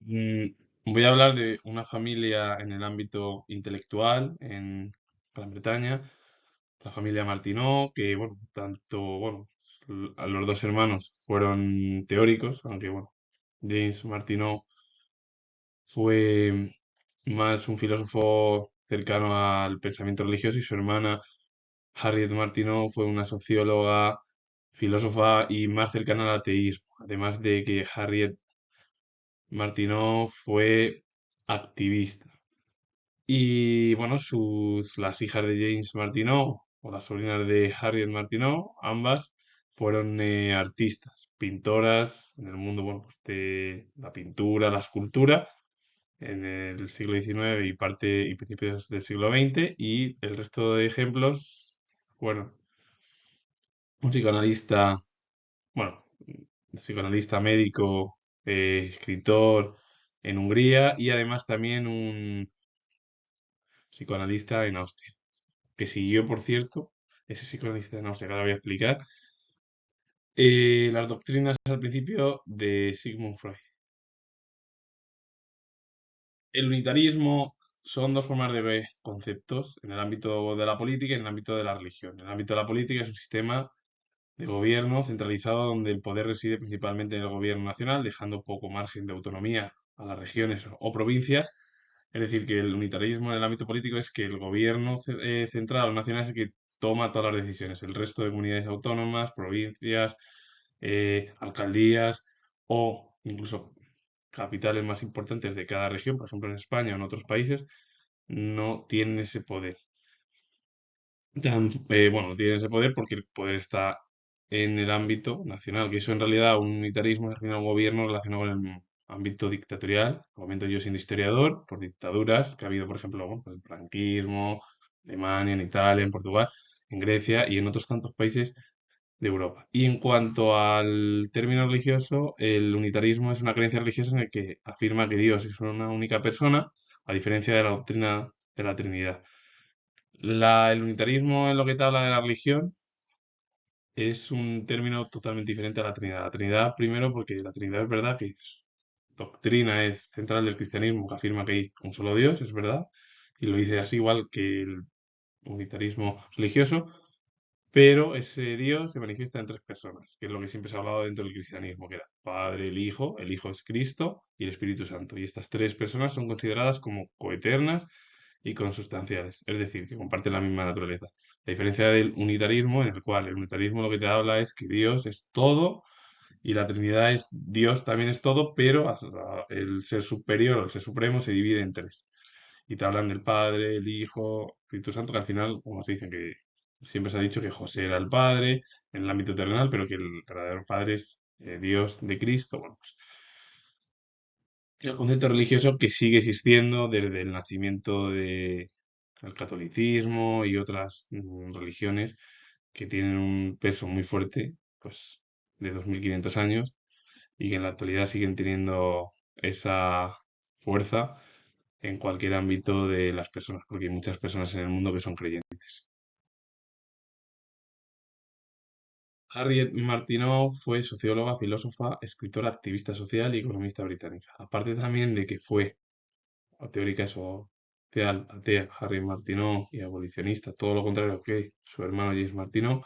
Mm, Voy a hablar de una familia en el ámbito intelectual en Gran Bretaña, la familia Martineau, que, bueno, a los dos hermanos fueron teóricos, aunque, bueno, James Martineau fue más un filósofo cercano al pensamiento religioso y su hermana Harriet Martineau fue una socióloga, filósofa y más cercana al ateísmo, además de que Harriet Martineau fue activista. Y bueno, las hijas de James Martineau o las sobrinas de Harriet Martineau, ambas fueron artistas, pintoras en el mundo, bueno, pues de la pintura, la escultura en el siglo XIX y principios del siglo XX, y el resto de ejemplos, bueno, un psicoanalista, bueno, psicoanalista médico, escritor en Hungría y además también un psicoanalista en Austria, que siguió, por cierto, ese psicoanalista en Austria, que ahora voy a explicar, las doctrinas al principio de Sigmund Freud. El unitarismo son dos formas de ver conceptos en el ámbito de la política y en el ámbito de la religión. En el ámbito de la política es un sistema de gobierno centralizado donde el poder reside principalmente en el gobierno nacional, dejando poco margen de autonomía a las regiones o provincias. Es decir, que el unitarismo en el ámbito político es que el gobierno central o nacional es el que toma todas las decisiones. El resto de comunidades autónomas, provincias, alcaldías o incluso capitales más importantes de cada región, por ejemplo en España o en otros países, no tienen ese poder. Bueno, no tienen ese poder porque el poder está en el ámbito nacional, que eso en realidad un unitarismo es al final un gobierno relacionado con el ámbito dictatorial. Comento yo siendo historiador, por dictaduras que ha habido, por ejemplo, bueno, pues el franquismo, Alemania, en Italia, en Portugal, en Grecia y en otros tantos países de Europa. Y en cuanto al término religioso, el unitarismo es una creencia religiosa en la que afirma que Dios es una única persona, a diferencia de la doctrina de la Trinidad. El unitarismo en lo que te habla de la religión es un término totalmente diferente a la Trinidad. La Trinidad, primero, porque la Trinidad es verdad que es doctrina es central del cristianismo, que afirma que hay un solo Dios, es verdad, y lo dice así igual que el unitarismo religioso, pero ese Dios se manifiesta en tres personas, que es lo que siempre se ha hablado dentro del cristianismo, que era Padre, el Hijo es Cristo y el Espíritu Santo. Y estas tres personas son consideradas como coeternas y consustanciales, es decir, que comparten la misma naturaleza. La diferencia del unitarismo, en el cual el unitarismo lo que te habla es que Dios es todo y la Trinidad es Dios también es todo, pero el ser superior o el ser supremo se divide en tres. Y te hablan del Padre, el Hijo, el Espíritu Santo, que al final, como se dicen que siempre se ha dicho que José era el Padre en el ámbito terrenal, pero que el verdadero Padre es Dios de Cristo. Bueno, pues el concepto religioso que sigue existiendo desde el nacimiento del catolicismo y otras religiones que tienen un peso muy fuerte, pues de 2500 años y que en la actualidad siguen teniendo esa fuerza en cualquier ámbito de las personas, porque hay muchas personas en el mundo que son creyentes. Harriet Martineau fue socióloga, filósofa, escritora, activista social y economista británica. Aparte también de que fue teórica social, atea, Harriet Martineau y abolicionista, todo lo contrario que su hermano James Martineau,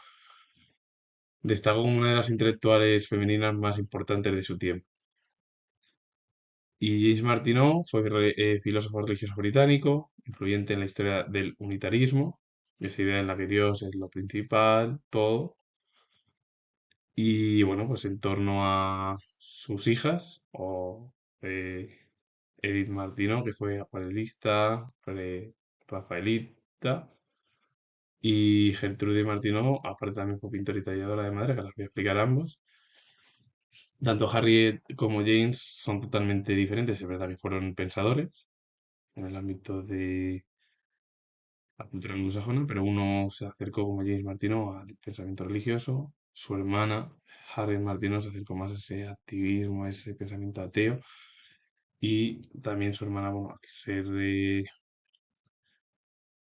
destacó como una de las intelectuales femeninas más importantes de su tiempo. Y James Martineau fue filósofo religioso británico, influyente en la historia del unitarismo, esa idea en la que Dios es lo principal, todo. Y bueno, pues en torno a sus hijas, eh, Edith Martineau, que fue acuarelista, Rafaelita, y Gertrude Martineau, aparte también fue pintora y talladora de madera, que las voy a explicar ambos. Tanto Harriet como James son totalmente diferentes, es verdad que fueron pensadores en el ámbito de la cultura anglosajona, pero uno se acercó como James Martineau al pensamiento religioso, su hermana Harriet Martineau se acercó más a ese activismo, a ese pensamiento ateo, y también su hermana, bueno, al ser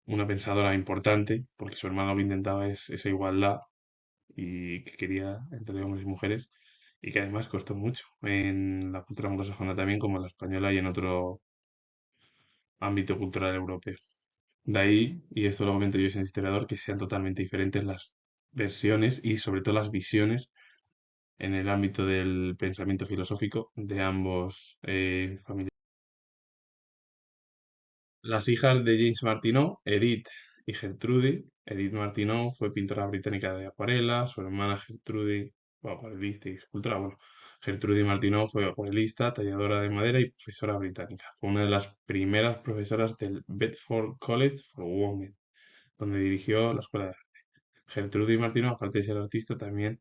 una pensadora importante, porque su hermana lo que intentaba es esa igualdad y que quería entre hombres y mujeres, y que además costó mucho en la cultura anglosajona también, como la española y en otro ámbito cultural europeo. De ahí, y esto lo comento yo sin historiador, que sean totalmente diferentes las versiones y sobre todo las visiones en el ámbito del pensamiento filosófico de ambos familiares. Las hijas de James Martineau, Edith y Gertrude. Edith Martineau fue pintora británica de acuarela, su hermana Gertrude fue acuarelista y escultora. Bueno, Gertrude Martineau fue acuarelista, talladora de madera y profesora británica. Fue una de las primeras profesoras del Bedford College for Women, donde dirigió la escuela de arte. Gertrude Martineau, aparte de ser artista, también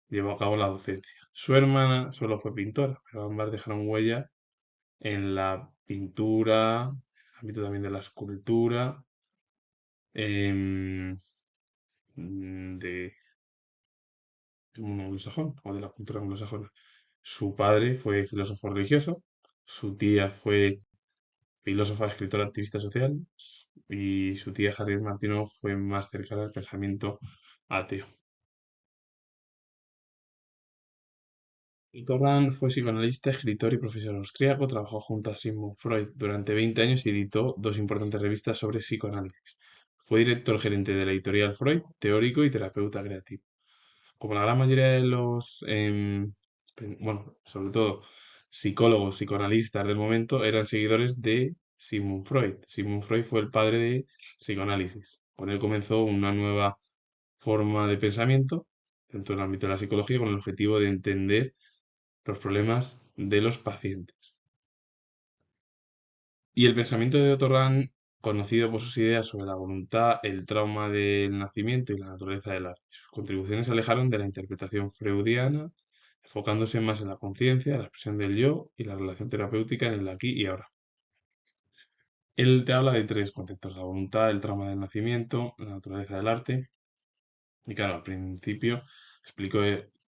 llevó a cabo la docencia. Su hermana solo fue pintora, pero ambas dejaron huella en la pintura, en el ámbito también de la escultura, em, de un anglosajón o de la cultura anglosajona. Su padre fue filósofo religioso, su tía fue filósofa, escritora, activista social y su tía Harriet Martineau fue más cercana al pensamiento ateo. Corran fue psicoanalista, escritor y profesor austríaco. Trabajó junto a Sigmund Freud durante 20 años y editó dos importantes revistas sobre psicoanálisis. Fue director gerente de la editorial Freud, teórico y terapeuta creativo. Como la gran mayoría de los, bueno, sobre todo psicólogos, psicoanalistas del momento, eran seguidores de Sigmund Freud. Sigmund Freud fue el padre de psicoanálisis. Con él comenzó una nueva forma de pensamiento dentro del ámbito de la psicología con el objetivo de entender los problemas de los pacientes. Y el pensamiento de Otto Rahn, conocido por sus ideas sobre la voluntad, el trauma del nacimiento y la naturaleza del arte. Sus contribuciones se alejaron de la interpretación freudiana, enfocándose más en la conciencia, la expresión del yo y la relación terapéutica en el aquí y ahora. Él te habla de tres conceptos: la voluntad, el trauma del nacimiento, la naturaleza del arte. Y claro, al principio explicó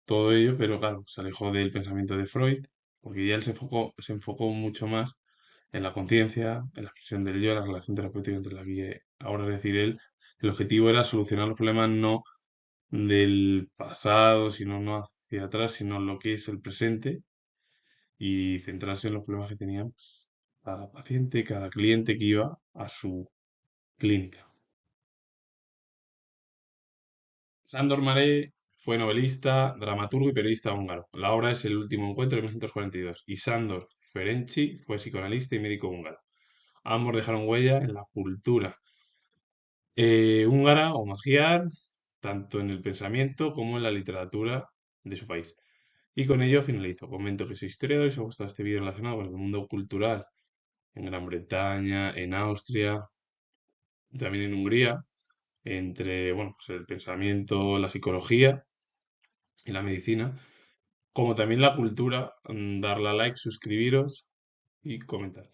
todo ello, pero claro, se alejó del pensamiento de Freud, porque ya él se enfocó mucho más en la conciencia, en la expresión del yo, en la relación terapéutica entre la guía. Ahora, es decir, él, el objetivo era solucionar los problemas no del pasado, sino no hacia atrás, sino lo que es el presente y centrarse en los problemas que tenía pues, cada paciente, cada cliente que iba a su clínica. Sándor Máté fue novelista, dramaturgo y periodista húngaro. La obra es El último encuentro de 1942 y Sándor Ferenczi fue psicoanalista y médico húngaro. Ambos dejaron huella en la cultura húngara o magiar, tanto en el pensamiento como en la literatura de su país. Y con ello finalizo. Comento que soy historiador y si os ha gustado este vídeo relacionado con el mundo cultural en Gran Bretaña, en Austria, también en Hungría, entre bueno, pues el pensamiento, la psicología y la medicina, como también la cultura, darle a like, suscribiros y comentar.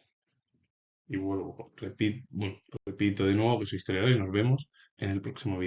Y vuelvo, repito de nuevo que soy historiador y nos vemos en el próximo vídeo.